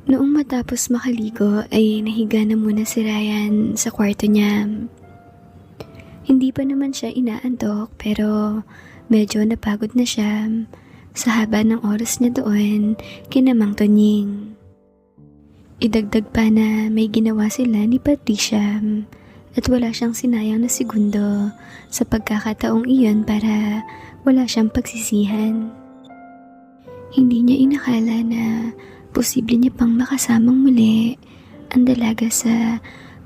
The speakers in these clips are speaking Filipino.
Noong matapos makaligo ay nahiga na muna si Ryan sa kwarto niya. Hindi pa naman siya inaantok pero medyo napagod na siya sa haba ng oras niya doon kina Mang Tonying. Idagdag pa na may ginawa sila ni Patricia at wala siyang sinayang na segundo sa pagkakataong iyon para wala siyang pagsisihan. Hindi niya inakala na posible niya pang makasamang muli ang dalaga sa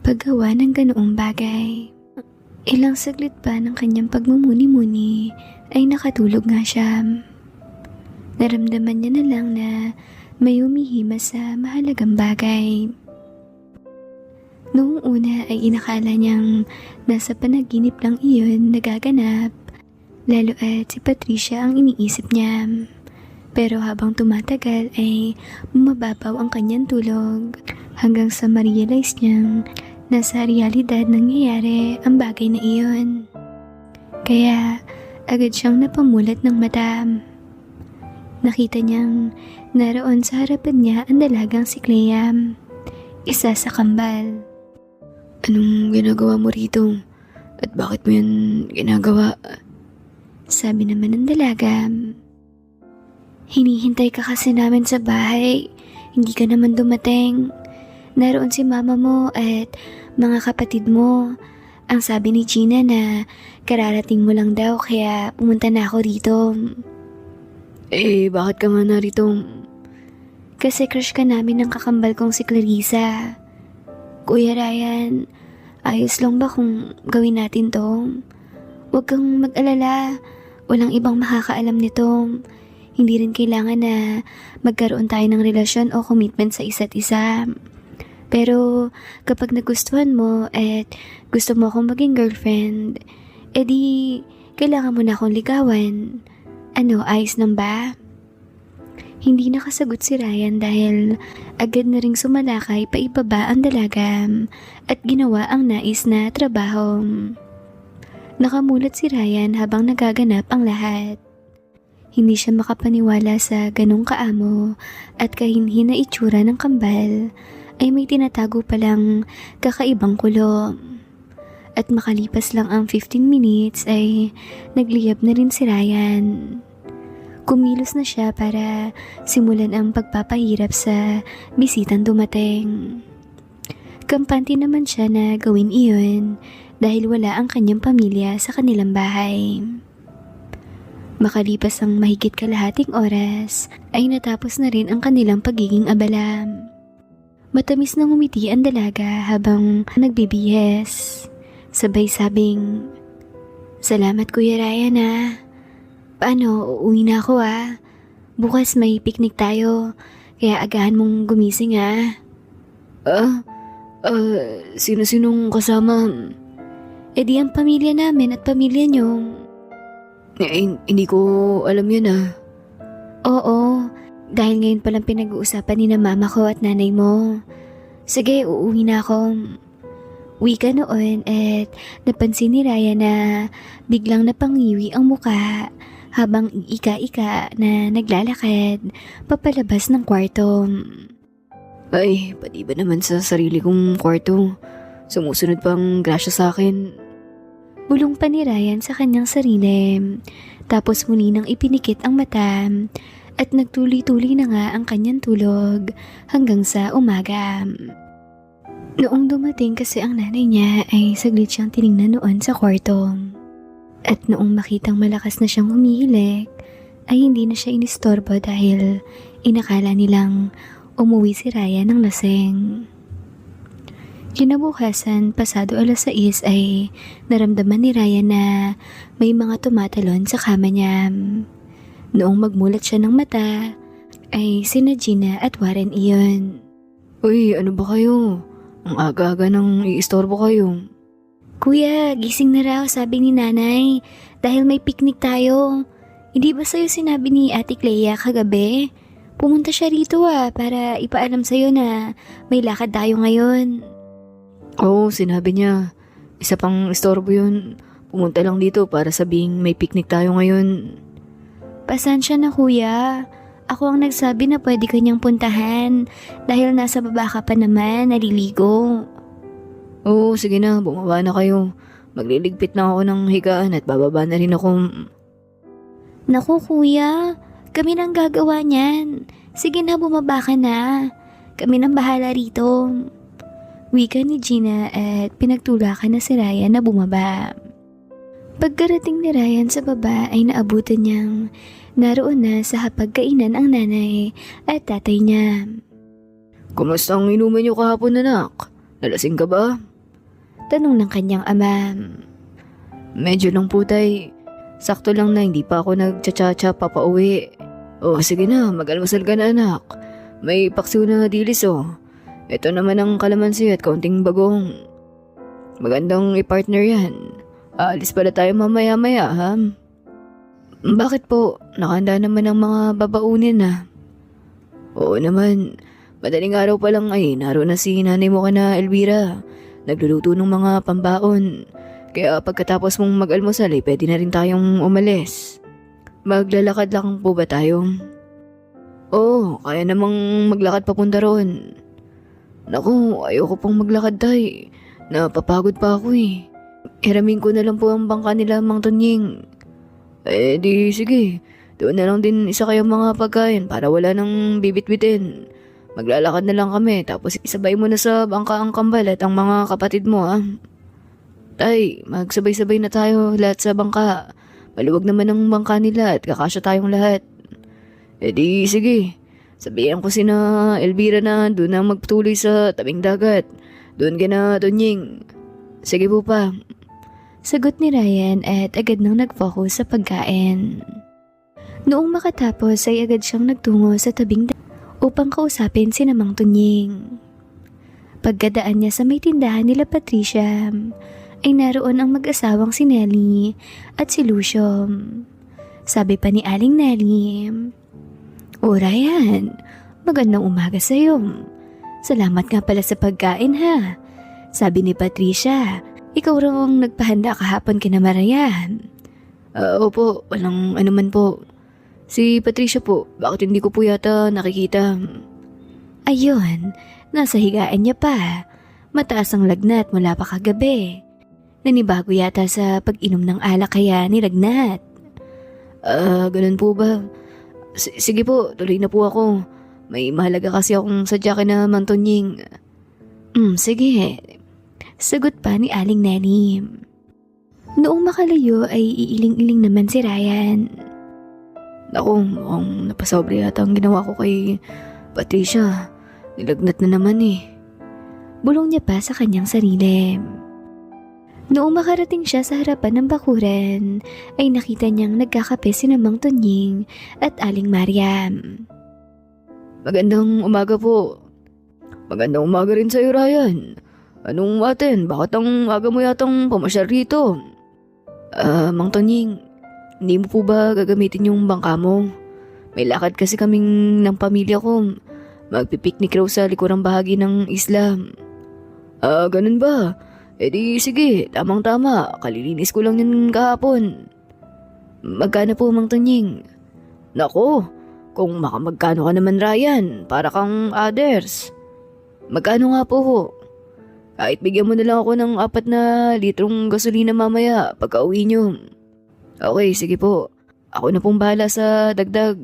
paggawa ng ganoong bagay. Ilang saglit pa ng kanyang pagmumuni-muni ay nakatulog nga siya. Naramdaman niya na lang na may humihima sa mahalagang bagay. Noong una ay inakala niyang nasa panaginip lang iyon nagaganap, lalo at si Patricia ang iniisip niya. Pero habang tumatagal ay bumababaw ang kanyang tulog hanggang sa ma-realize niyang nasa realidad nangyayari ang bagay na iyon. Kaya agad siyang napamulat ng mata. Nakita niyang naroon sa harapan niya ang dalagang si Clea, isa sa kambal. Anong ginagawa mo rito? At bakit mo yan ginagawa? Sabi naman ng dalaga. Hinihintay ka kasi namin sa bahay. Hindi ka naman dumating. Naroon si mama mo at mga kapatid mo. Ang sabi ni Gina na kararating mo lang daw kaya pumunta na ako rito. Bakit ka nga narito? Kasi crush ka namin ng kakambal kong si Clarissa. Kuya Ryan, ayos lang ba kung gawin natin to? Huwag kang mag-alala. Walang ibang makakaalam nito. Hindi rin kailangan na magkaroon tayo ng relasyon o commitment sa isa't isa. Pero kapag nagustuhan mo at gusto mo akong maging girlfriend, edi kailangan mo na akong ligawan. Ano, ayos lang ba? Hindi nakasagot si Ryan dahil agad na ring sumalakay pa ibaba ang dalaga at ginawa ang nais na trabaho. Nakamulat si Ryan habang nagaganap ang lahat. Hindi siya makapaniwala sa ganong kaamo at kahinhin na itsura ng kambal ay may tinatago palang kakaibang kulo. At makalipas lang ang 15 minutes ay nagliyab na rin si Ryan. Kumilos na siya para simulan ang pagpapahirap sa bisitang dumating. Kampante naman siya na gawin iyon dahil wala ang kanyang pamilya sa kanilang bahay. Makalipas ang mahigit kalahating oras, ay natapos na rin ang kanilang pagiging abala. Matamis na ngumiti ang dalaga habang nagbibihis. Sabay sabing, "Salamat Kuya Ryan ah. Paano, uuwi na ako ah. Bukas may picnic tayo, kaya agahan mong gumising ah." Sino-sinong kasama? Di ang pamilya namin at pamilya niyo. Hindi ko alam yun ah. Oo, dahil ngayon palang pinag-uusapan ni na mama ko at nanay mo. Sige, uuwi na ako. Uwi ka noon at napansin ni Raya na biglang napangiwi ang muka habang ika-ika na naglalakad papalabas ng kwarto. Ay, pati ba naman sa sarili kong kwarto? Sumusunod pang grasya sa akin. Bulong pa ni Ryan sa kanyang sarili. Tapos muli nang ipinikit ang mata at nagtuloy-tuloy na nga ang kanyang tulog hanggang sa umaga. Noong dumating kasi ang nanay niya ay saglit siyang tiningnan noon sa kwarto. At noong makitang malakas na siyang humihilik ay hindi na siya inistorbo dahil inakala nilang umuwi si Ryan ng lasing. Kinabukasan, pasado 6:00 ay naramdaman ni Ryan na may mga tumatalon sa kama niya. Noong magmulat siya ng mata, ay sina Gina at Warren iyon. Uy, ano ba kayo? Ang aga-aga nang iistorbo kayo. Kuya, gising na raw sabi ni nanay dahil may picnic tayo. Hindi ba sa'yo sinabi ni Ate Clea kagabi? Pumunta siya rito para ipaalam sa'yo na may lakad tayo ngayon. Oo, sinabi niya. Isa pang istorbo yun. Pumunta lang dito para sabihing may picnic tayo ngayon. Pasensya na kuya. ako ang nagsabi na pwede kanyang puntahan dahil nasa baba ka pa naman, naliligo. Oo, sige na, bumaba na kayo. Magliligpit na ako ng higaan at bababa na rin ako. Naku kuya, kami nang gagawa niyan. Sige na, bumaba ka na. Kami nang bahala rito. Wika ni Gina at pinagtulakan na si Ryan na bumaba. Pagkarating ni Ryan sa baba ay naabutan niyang naroon na sa hapagkainan ang nanay at tatay niya. Kumusta ang inuman niyo kahapon, anak? Nalasing ka ba? Tanong ng kanyang ama. Medyo lang po, tay. Sakto lang na hindi pa ako nagtsatsa-tsa papauwi. Oh, sige na, mag-almusal ka na, anak. May paksiw na dilis, oh. Ito naman ang kalamansi at kaunting bagong. Magandang i-partner yan. Aalis pala tayo mamaya-maya, ha? Bakit po? Nakahanda naman ang mga babaunin, na. Oo naman. Madaling araw pa lang ay naroon na si nanay mo ka na, Elvira. Nagluluto ng mga pambaon. Kaya pagkatapos mong mag-almusal ay pwede na rin tayong umalis. Maglalakad lang po ba tayo? Oo, kaya namang maglakad papunta roon. Naku, ayoko pong maglakad, tay. Napapagod pa ako eh. Hiramin ko na lang po ang bangka nila, Mang Tonying. Eh di sige, doon na lang din isa kayong mga pagkain para wala nang bibit-bitin. Maglalakad na lang kami tapos isabay mo na sa bangka ang kambal at ang mga kapatid mo, ha? Tay, magsabay-sabay na tayo lahat sa bangka. Maluwag naman ang bangka nila at kakasya tayong lahat. Eh di sige, sabihan ko sina Elvira na doon na magpatuloy sa tabing dagat. Doon ka na, Tonying. Sige po pa. Sagot ni Ryan at agad nang nag-focus sa pagkain. Noong makatapos ay agad siyang nagtungo sa tabing dagat upang kausapin si Mang Tonying. Pagkadaan niya sa may tindahan nila Patricia, ay naroon ang mag-asawang si Nelly at si Lucio. Sabi pa ni Aling Nelly, "O Ryan, magandang umaga sa iyo. Salamat nga pala sa pagkain, ha." Sabi ni Patricia, "Ikaw raw ang nagpahanda kahapon kina Marayan." Opo, walang anuman po. Si Patricia po, bakit hindi ko po yata nakikita? Ayun, nasa higaan niya pa. Mataas ang lagnat mula pa kagabi. Nanibago yata sa pag-inom ng alak kaya nilagnat. Ganun po ba? Sige po, tuloy na po ako. May mahalaga kasi akong sadya ka na, Mang Tonying. Sige. Sagot pa ni Aling Nelly. Noong makalayo ay iiling-iling naman si Ryan. Naku, mukhang napasobra yata ang ginawa ko kay Patricia. Nilagnat na naman eh. Bulong niya pa sa kanyang sarili. Noong makarating siya sa harapan ng bakuran, ay nakita niyang nagkakape si Mang Tonying at Aling Mariam. Magandang umaga po. Magandang umaga rin sa'yo, Ryan. Anong atin? Bakit ang aga mo yatang pumasyal rito? Mang Tonying, hindi mo po ba gagamitin yung bangka mo? May lakad kasi kaming ng pamilya ko. Magpipiknik raw sa likurang bahagi ng isla. Ganun ba? Eh di sige, tamang-tama. Kalilinis ko lang yun kahapon. Magkano po, Mang Tonying? Nako, kung makamagkano ka naman, Ryan, para kang others. Magkano nga po ho? Kahit bigyan mo na lang ako ng 4 na litrong gasolina mamaya pagka uwi nyo. Okay, sige po. Ako na pong bahala sa dagdag.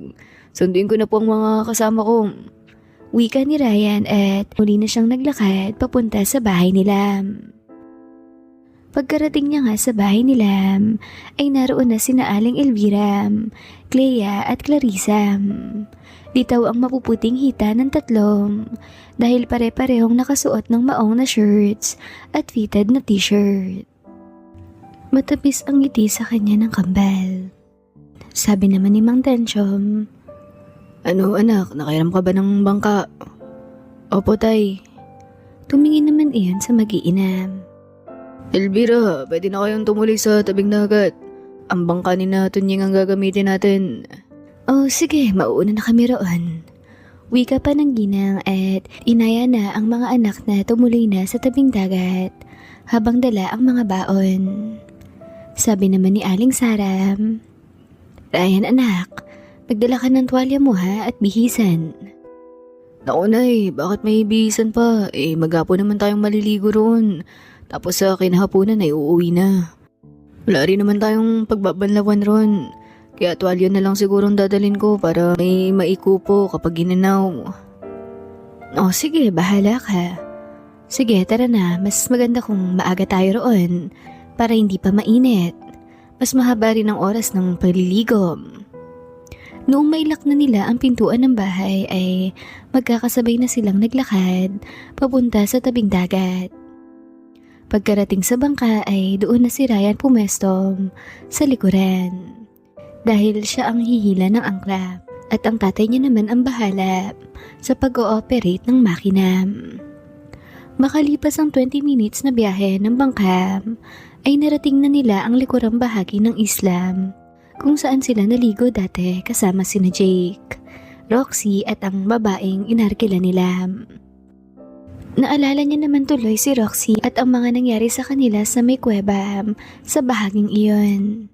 Sunduin ko na po ang mga kasama ko. Wika ni Ryan at muli na siyang naglakad papunta sa bahay nila. Pagkarating niya nga sa bahay nila, ay naroon na sina Aling Elvira, Clea at Clarissa. Litaw ang mapuputing hita ng tatlong dahil pare-parehong nakasuot ng maong na shirts at fitted na t-shirt. Matapis ang ngiti sa kanya ng kambal. Sabi naman ni Mang Tensyom, Ano anak, nakairam ka ba ng bangka? Opo tay. Tumingin naman iyon sa mag-iinam. Elvira, pwede na kayong tumuloy sa tabing dagat. Ang bangka ni na Tonying ang gagamitin natin. Oh sige, mauuna na kami roon. Wika pa ng ginang at inaya na ang mga anak na tumuloy na sa tabing dagat habang dala ang mga baon. Sabi naman ni Aling Sara, Ryan anak, Magdala ka ng tuwalya mo ha at bihisan. Naku nay, bakit may bihisan pa? Maghapon naman tayong maliligo roon. Tapos sa kinahaponan ay uuwi na. Wala rin naman tayong pagbabanlawan ron. Kaya tuwalya na lang sigurong dadalhin ko para may maikupo kapag ginanaw. O sige, bahala ka. Sige, tara na. Mas maganda kung maaga tayo roon para hindi pa mainit. Mas mahaba rin ang oras ng paliligo. Noong mailak na nila ang pintuan ng bahay ay magkakasabay na silang naglakad papunta sa tabing dagat. Pagkarating sa bangka ay doon na si Ryan pumesto sa likuran. Dahil siya ang hihila ng angkla at ang tatay niya naman ang bahala sa pag-ooperate ng makina. Makalipas ang 20 minutes na biyahe ng bangka ay narating na nila ang likurang bahagi ng isla kung saan sila naligo dati kasama sina Jake, Roxy at ang babaeng inarkila nila. Naalala niya naman tuloy si Roxy at ang mga nangyari sa kanila sa may kuweba sa bahaging iyon.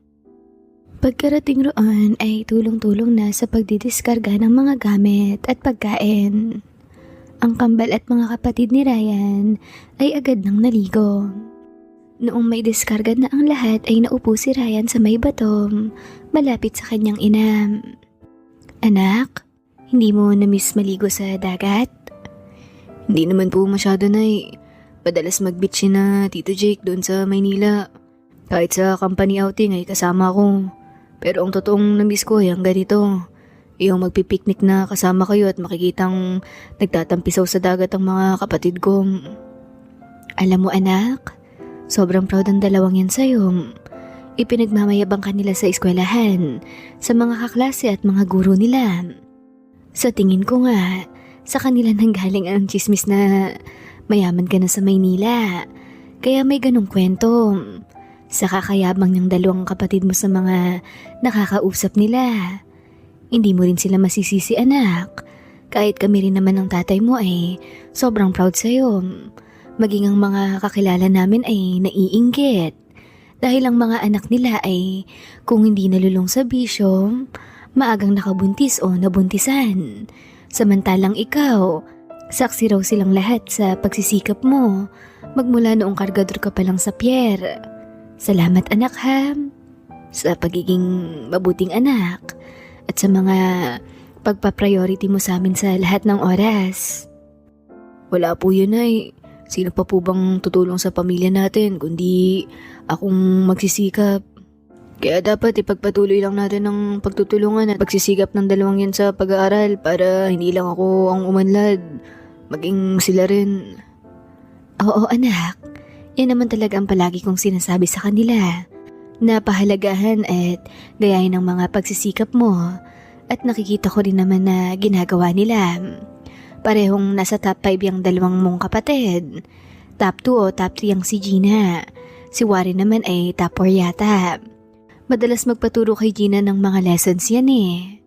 Pagkarating roon ay tulong-tulong na sa pagdidiskarga ng mga gamit at pagkain. Ang kambal at mga kapatid ni Ryan ay agad nang naligo. Noong may diskarga na ang lahat ay naupo si Ryan sa may bato malapit sa kanyang ina. Anak, hindi mo na-miss maligo sa dagat? Hindi naman po masyado nay. Padalas mag-beach na Tito Jake doon sa Maynila. Kahit sa company outing ay kasama ko. Pero ang totoong na-miss ko ay ang ganito. Yung magpipiknik na kasama kayo at makikitang nagtatampisaw sa dagat ang mga kapatid ko. Alam mo anak, sobrang proud ang dalawang yan sa'yo. Ipinagmamayabang ka nila sa eskwelahan, sa mga kaklase at mga guro nila. Sa tingin ko nga, sa kanila nanggaling ang chismis na mayaman ka na sa Maynila. Kaya may ganong kwento. Sa kakayabang ng dalawang kapatid mo sa mga nakakausap nila. Hindi mo rin sila masisisi anak. Kahit kami rin naman ng tatay mo ay sobrang proud sa'yo. Maging ang mga kakilala namin ay naiinggit. Dahil ang mga anak nila ay kung hindi nalulong sa bisyo, maagang nakabuntis o nabuntisan. Samantalang ikaw, saksi raw silang lahat sa pagsisikap mo magmula noong kargador ka pa lang sa Pierre. Salamat anak ha, sa pagiging mabuting anak at sa mga pagpa-priority mo sa amin sa lahat ng oras. Wala po yun ay. Sino pa po bang tutulong sa pamilya natin kundi akong magsisikap? Kaya dapat ipagpatuloy lang natin ang pagtutulungan at pagsisikap ng dalawang yan sa pag-aaral para hindi lang ako ang umanlad, maging sila rin. Oo anak, yan naman talaga ang palagi kong sinasabi sa kanila. Napahalagahan at gayahin ng mga pagsisikap mo at nakikita ko rin naman na ginagawa nila. Parehong nasa top 5 yung dalawang mong kapatid. Top 2 o top 3 ang si Gina. Si Warren naman ay top 4 yata. Madalas magpaturo kay Gina ng mga lessons yan eh.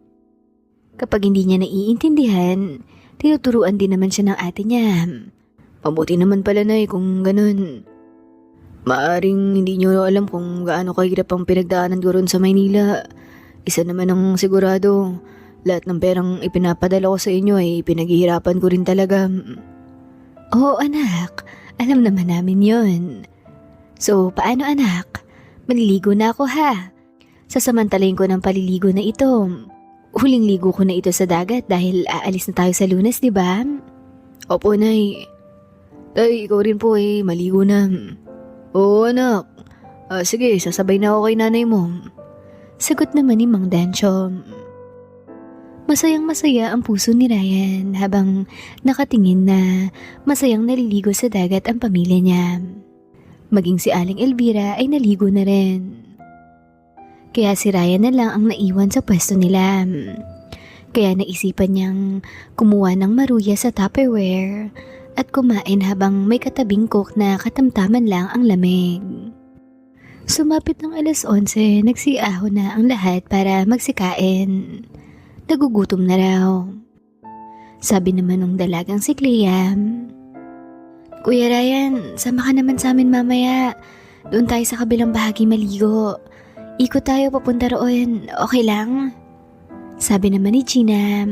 Kapag hindi niya naiintindihan, tinuturuan din naman siya ng ate niya. Mabuti naman pala na kung ganun. Maaring hindi nyo alam kung gaano kahirap ang pinagdaanan ko ron sa Maynila. Isa naman ang sigurado, lahat ng perang ipinapadala ko sa inyo ay pinaghihirapan ko rin talaga. Oo anak, alam naman namin yon. So paano anak? Maliligo na ako ha. Sasamantalayin ko ng paliligo na ito. Huling ligo ko na ito sa dagat dahil aalis na tayo sa Lunes, di ba? Opo, Nay. Tay, ikaw rin po maligo na. Oo, anak. Sige, sasabay na ako kay nanay mo. Sagot naman ni Mang Dancho. Masayang masaya ang puso ni Ryan habang nakatingin na masayang naliligo sa dagat ang pamilya niya. Maging si Aling Elvira ay naligo na rin. Kaya si Ryan na lang ang naiwan sa pwesto nila. Kaya naisipan niyang kumuha ng maruya sa Tupperware at kumain habang may katabing coke na katamtaman lang ang lamig. Sumapit ng 11:00, nagsiaho na ang lahat para magsikain. Nagugutom na raw. Sabi naman ng dalagang si Clea, Kuya Ryan, sama ka naman sa amin mamaya. Doon tayo sa kabilang bahagi maligo. Ikot tayo papunta roon, okay lang? Sabi naman ni Gina,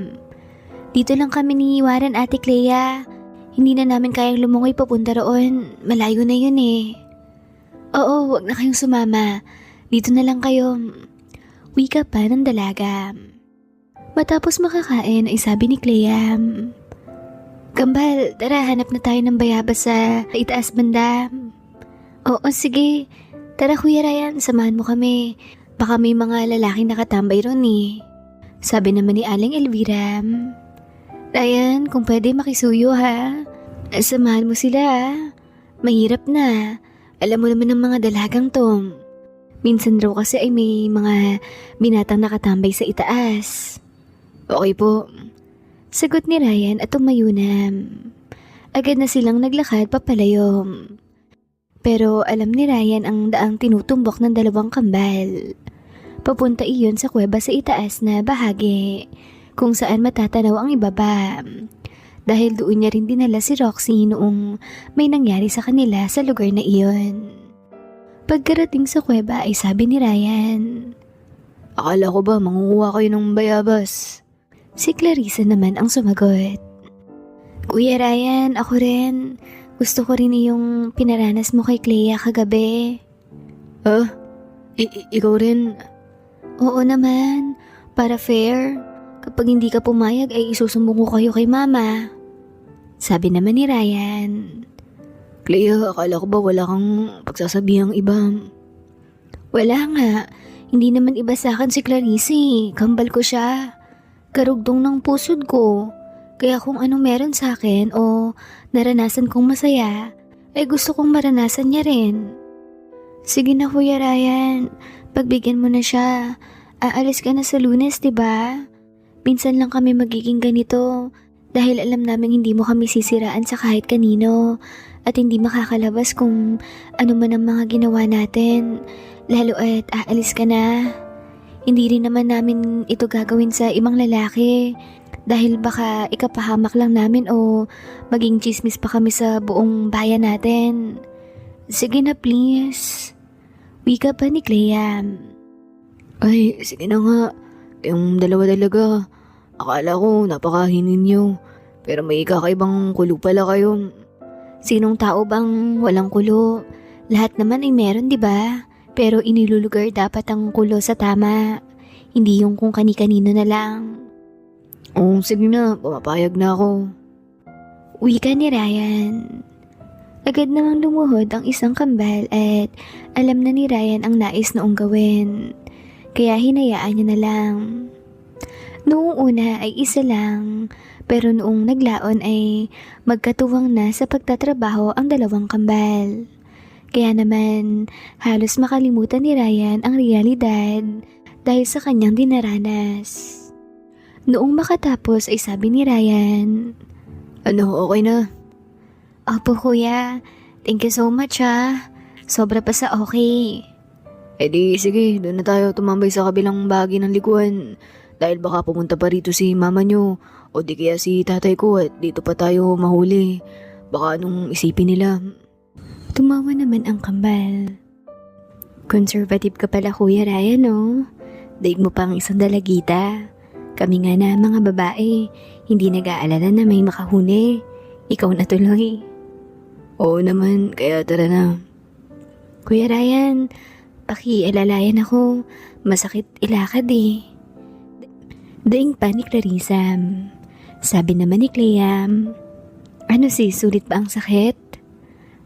dito lang kami ni Warren, Ate Clea. Hindi na namin kayang lumungoy papunta roon. Malayo na yun eh. Oo, wag na kayong sumama. Dito na lang kayo. Wika pa ng dalaga. Matapos makakain ay sabi ni Clea, Kambal, tara hanap na tayo ng bayabas sa itaas banda. Oo, sige. Tara Kuya Ryan, samahan mo kami. Baka may mga lalaking nakatambay ron eh. Sabi naman ni Aling Elvira, Ryan, kung pwede makisuyo ha. Samahan mo sila ha. Mahirap na. Alam mo naman ng mga dalagang to. Minsan raw kasi ay may mga binatang nakatambay sa itaas. Okay po. Sagot ni Ryan at tumayo na. Agad na silang naglakad papalayo. Pero alam ni Ryan ang daang tinutumbok ng dalawang kambal. Papunta iyon sa kuweba sa itaas na bahagi, kung saan matatanaw ang ibaba. Dahil doon niya rin dinala si Roxy noong may nangyari sa kanila sa lugar na iyon. Pagkarating sa kuweba ay sabi ni Ryan, Akala ko ba mangunguha kayo ng bayabas? Si Clarissa naman ang sumagot. Kuya Ryan, ako rin. Gusto ko rin yung pinaranas mo kay Clea kagabi. Ikaw rin? Oo naman, para fair. Kapag hindi ka pumayag ay isusumbong ko kayo kay mama. Sabi naman ni Ryan. Clea, akala ko ba wala kang pagsasabihang iba? Wala nga, hindi naman iba sa akin si Clarice. Kambal ko siya. Karugdong ng pusod ko. Kaya kung ano meron sa akin o naranasan kong masaya, ay gusto kong maranasan niya rin. Sige na Kuya Ryan, pagbigyan mo na siya. Aalis ka na sa Lunes, diba? Minsan lang kami magiging ganito dahil alam namin hindi mo kami sisiraan sa kahit kanino at hindi makakalabas kung ano man ang mga ginawa natin, lalo at aalis ka na. Hindi rin naman namin ito gagawin sa ibang lalaki dahil baka ikapahamak lang namin o maging chismis pa kami sa buong bayan natin. Sige na please. Wika pa ni Clea. Ay, sige na nga. Yung dalawa talaga. Akala ko napakahinin niyo. Pero may kakaibang kulo pala kayo. Sinong tao bang walang kulo? Lahat naman ay meron, di ba? Pero inilulugar dapat ang kulo sa tama. Hindi yung kung kani-kanino na lang. Oh, sige na. Pumapayag na ako. Wika ni Ryan. Agad namang lumuhod ang isang kambal at alam na ni Ryan ang nais noong gawin. Kaya hinayaan niya na lang. Noong una ay isa lang, pero noong naglaon ay magkatuwang na sa pagtatrabaho ang dalawang kambal. Kaya naman halos makalimutan ni Ryan ang realidad dahil sa kanyang dinaranas. Noong makatapos ay sabi ni Ryan, Ano, okay na? Opo kuya, thank you so much ha. Sobra pa sa okay. Eh di, sige, doon na tayo tumambay sa kabilang bahagi ng likuan. Dahil baka pumunta pa rito si mama nyo o di kaya si tatay ko at dito pa tayo mahuli. Baka anong isipin nila. Tumawa naman ang kambal. Conservative ka pala Kuya Ryan no? Daig mo pang isang dalagita. Kami nga na mga babae, hindi nag-aalala na may makahuli. Ikaw na tuloy. Oo naman, kaya tara na. Kuya Ryan, pakialalayan ako. Masakit ilakad eh. Daing pa ni Clarissa. Sabi naman ni Clea, Ano sulit ba ang sakit?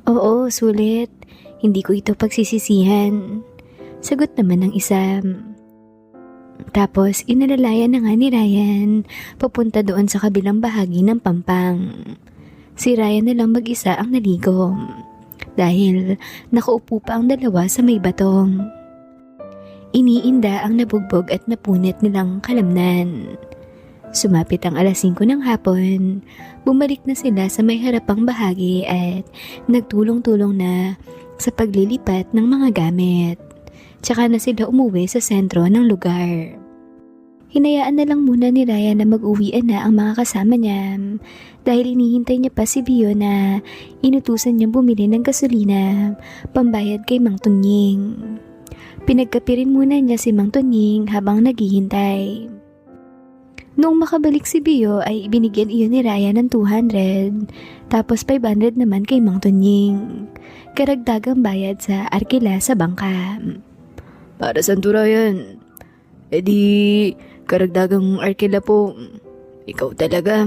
Oo, sulit. Hindi ko ito pagsisisihan. Sagot naman ng isa. Tapos inalalayan na nga ni Ryan papunta doon sa kabilang bahagi ng pampang. Si Ryan na lang mag-isa ang naligo dahil nakaupo pa ang dalawa sa may batong. Iniinda ang nabugbog at napunit nilang kalamnan. Sumapit ang 5:00 ng hapon, bumalik na sila sa may harapang bahagi at nagtulong-tulong na sa paglilipat ng mga gamit. Tsaka na sila umuwi sa sentro ng lugar. Hinayaan na lang muna ni Ryan na mag-uwian na ang mga kasama niya dahil inihintay niya pa si Bio na inutusan niyang bumili ng gasolina pambayad kay Mang Tunying. Pinagkapirin muna niya si Mang Tunying habang naghihintay. Noong makabalik si Bio ay ibinigyan iyon ni Ryan ng 200, tapos 500 naman kay Mang Tunying. Karagdagang bayad sa arkila sa bangka. Para saan to, Ryan? E di, karagdagang arkila po. Ikaw talaga.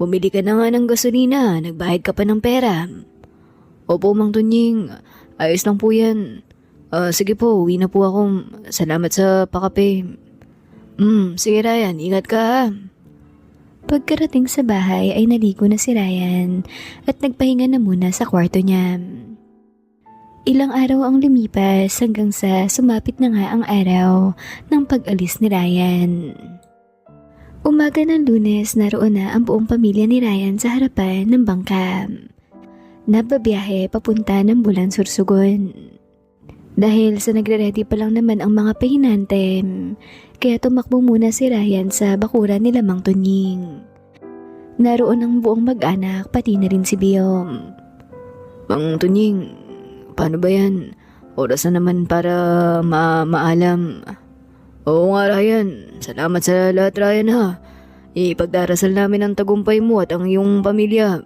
Bumili ka na nga ng gasolina, nagbayad ka pa ng pera. Opo, Mang Tunying. Ayos lang po yan. Sige po, uwi na po ako. Salamat sa pakape. Sige Ryan, ingat ka ha. Pagkarating sa bahay ay naligo na si Ryan at nagpahinga na muna sa kwarto niya. Ilang araw ang lumipas hanggang sa sumapit na nga ang araw ng pag-alis ni Ryan. Umaga ng Lunes, naroon na ang buong pamilya ni Ryan sa harapan ng bangka. Nababiyahe papunta ng Bulan Sursugon. Dahil sa nagre-ready pa lang naman ang mga pahinante, kaya tumakbo muna si Ryan sa bakuran nila Mang Tunying. Naroon ang buong mag-anak, pati na rin si Biom. Mang Tunying, paano ba yan? Oras na naman para maalam. Oo nga Ryan, salamat sa lahat Ryan ha. Ipagdarasal namin ang tagumpay mo at ang iyong pamilya.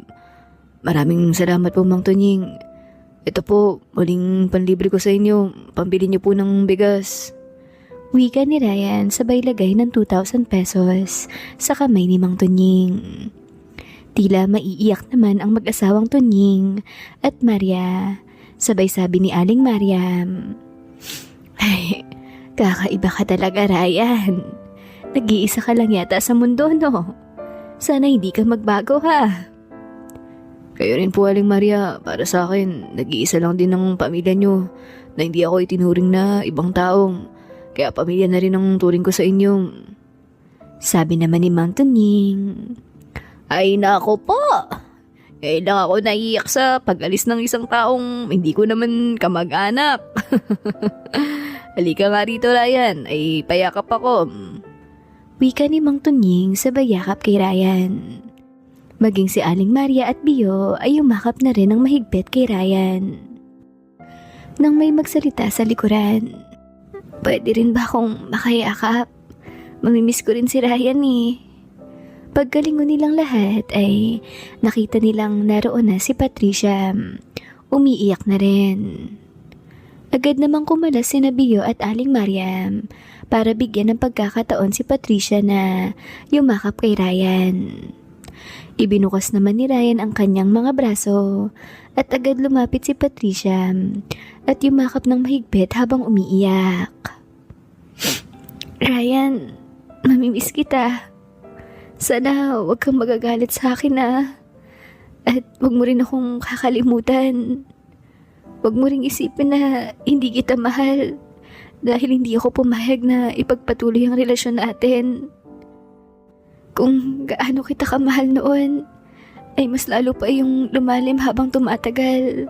Maraming salamat po Mang Tunying. Ito po, muling panlibre ko sa inyo. Pambili niyo po ng bigas. Wika ni Ryan sabay lagay ng 2,000 pesos sa kamay ni Mang Tunying. Tila maiiyak naman ang mag-asawang Tunying at Maria. Sabay sabi ni Aling Mariam, "Ay, kakaiba ka talaga Ryan. Nag-iisa ka lang yata sa mundo no? Sana hindi ka magbago ha." Kayo rin po Aling Maria, para sa akin, nag-iisa lang din ng pamilya niyo na hindi ako itinuring na ibang taong. Kaya pamilya na rin ang turing ko sa inyo. Sabi naman ni Mang Tunying, "Ay nako po! Lang ako naiiyak sa pag-alis ng isang taong hindi ko naman kamag-anak." "Halika nga rito Ryan, ay payakap ako." Wika ni Mang Tunying sabay yakap kay Ryan. Maging si Aling Maria at Bio ay umakap na rin ng mahigpit kay Ryan. Nang may magsalita sa likuran, "Pwede rin ba akong makayakap? Mamimiss ko rin si Ryan eh." Pagkalingon nilang lahat ay nakita nilang naroon na si Patricia. Umiiyak na rin. Agad namang kumalas sina Bio at Aling Mariam para bigyan ng pagkakataon si Patricia na yumakap kay Ryan. Ibinukas naman ni Ryan ang kanyang mga braso at agad lumapit si Patricia at yumakap ng mahigpit habang umiiyak. "Ryan, mamimiss kita. Sana huwag kang magagalit sa akin at huwag mo rin akong kakalimutan. Huwag mo ring isipin na hindi kita mahal dahil hindi ako pumayag na ipagpatuloy ang relasyon natin. Kung gaano kita kamahal noon, ay mas lalo pa yung lumalim habang tumatagal.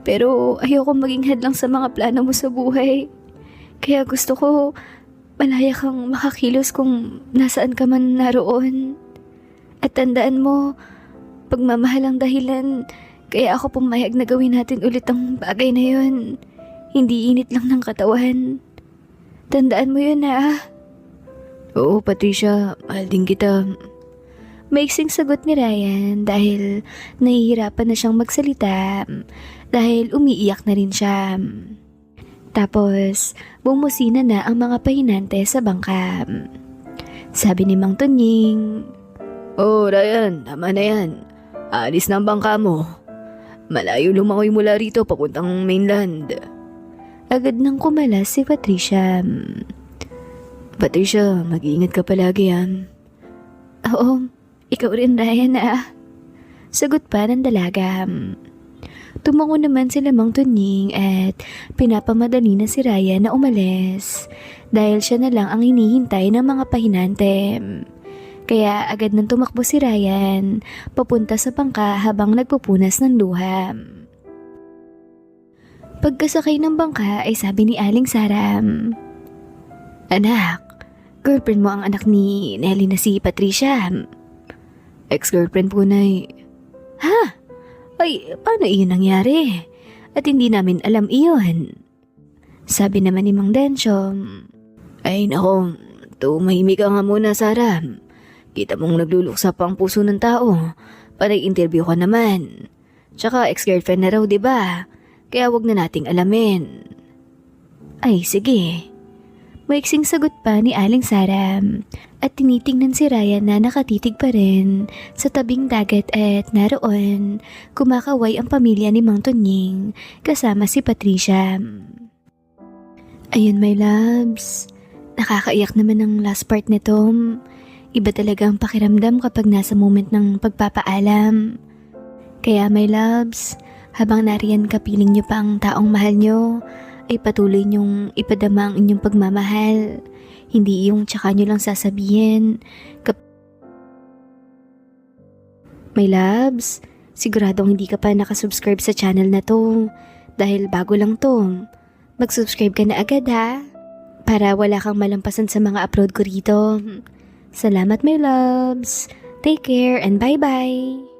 Pero ayoko maging hadlang sa mga plano mo sa buhay. Kaya gusto ko malaya kang makakilos kung nasaan ka man naroon. At tandaan mo, pagmamahal ang dahilan, kaya ako pumayag na gawin natin ulit ang bagay na yun. Hindi init lang ng katawan. Tandaan mo yun "Oo Patricia, mahal din kita." Maiksing sagot ni Ryan dahil nahihirapan na siyang magsalita dahil umiiyak na rin siya. Tapos, bumusina na ang mga pahinante sa bangka. Sabi ni Mang Tunying, "Oh Ryan, tama na yan. Aalis na ang bangka mo. Malayo lumangoy mula rito papuntang mainland." Agad nang kumalas si Patricia. "Patricia, mag-iingat ka palagi "Oo, ikaw rin Ryan Sagot pa ng dalaga. Tumango naman sila Mang Tunying at pinapamadali na si Ryan na umalis dahil siya na lang ang hinihintay ng mga pahinante. Kaya agad nang tumakbo si Ryan papunta sa bangka habang nagpupunas ng luha. Pagkasakay ng bangka ay sabi ni Aling Sara, "Anak, girlfriend mo ang anak ni Nelly na si Patricia." "Ex-girlfriend po, Nay." "Ha? Ay, paano iyon nangyari? At hindi namin alam iyon." Sabi naman ni Mang Densyong, "Ay nako, tumahimik ka nga muna Sara. Kita mong nagluluksa pa ang puso ng tao. Panay interview ka naman. Tsaka ex-girlfriend na raw, di ba? Kaya wag na nating alamin. Ay, sige. Maiksing sagot pa ni Aling Sara at tinitingnan si Ryan na nakatitig pa rin sa tabing dagat at naroon kumakaway ang pamilya ni Mang Tunying kasama si Patricia. Ayun my loves, nakakaiyak naman ang last part nito. Iba talaga ang pakiramdam kapag nasa moment ng pagpapaalam. Kaya my loves, habang nariyan kapiling nyo pa ang taong mahal nyo, ay patuloy nyong ipadama ang inyong pagmamahal. Hindi yung tsaka nyo lang sasabihin. My loves, siguradong hindi ka pa nakasubscribe sa channel na to. Dahil bago lang to, mag-subscribe ka na agad ha. Para wala kang malampasan sa mga upload ko rito. Salamat my loves. Take care and bye-bye.